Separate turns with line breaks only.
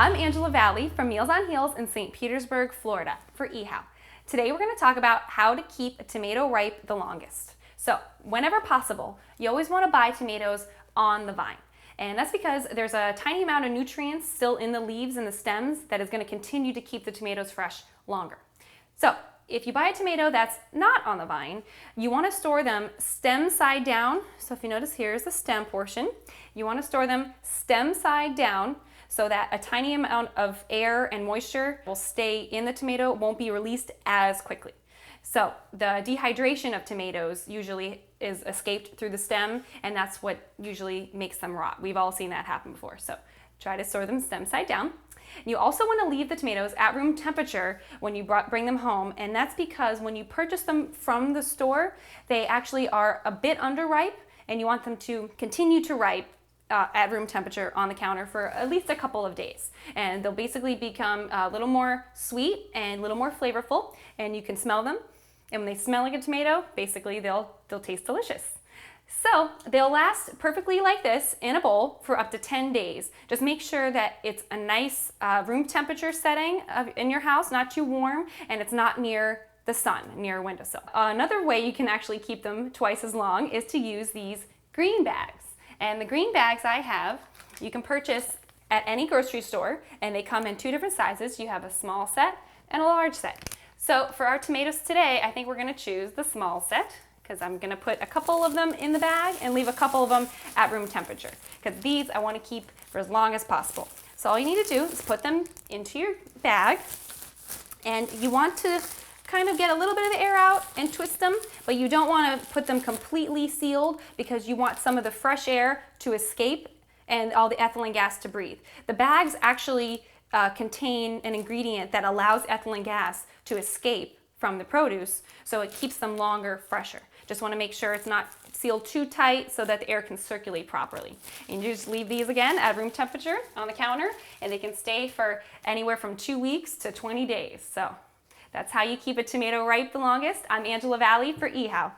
I'm Angela Vallee from Meals on Heels in St. Petersburg, Florida for eHow. Today we're going to talk about how to keep a tomato ripe the longest. So whenever possible, you always want to buy tomatoes on the vine. And that's because there's a tiny amount of nutrients still in the leaves and the stems that is going to continue to keep the tomatoes fresh longer. So if you buy a tomato that's not on the vine, you want to store them stem side down. So if you notice, here's the stem portion. You want to store them stem side down so that a tiny amount of air and moisture will stay in the tomato, won't be released as quickly. So the dehydration of tomatoes usually is escaped through the stem, and that's what usually makes them rot. We've all seen that happen before. So try to store them stem side down. You also want to leave the tomatoes at room temperature when you bring them home, and that's because when you purchase them from the store, they actually are a bit underripe, and you want them to continue to ripe at room temperature on the counter for at least a couple of days. And they'll basically become a little more sweet and a little more flavorful, and you can smell them. And when they smell like a tomato, basically they'll taste delicious. So they'll last perfectly like this in a bowl for up to 10 days. Just make sure that it's a nice room temperature setting in your house, not too warm, and it's not near the sun, near a windowsill. Another way you can actually keep them twice as long is to use these green bags. And the green bags I have, you can purchase at any grocery store, and they come in two different sizes. You have a small set and a large set. So for our tomatoes today, I think we're going to choose the small set because I'm going to put a couple of them in the bag and leave a couple of them at room temperature because these I want to keep for as long as possible. So all you need to do is put them into your bag, and you want to kind of get a little bit of the air out and twist them, but you don't want to put them completely sealed because you want some of the fresh air to escape and all the ethylene gas to breathe. The bags actually contain an ingredient that allows ethylene gas to escape from the produce, so it keeps them longer, fresher. Just want to make sure it's not sealed too tight so that the air can circulate properly. And you just leave these again at room temperature on the counter, and they can stay for anywhere from 2 weeks to 20 days. So that's how you keep a tomato ripe the longest. I'm Angela Vallee for eHow.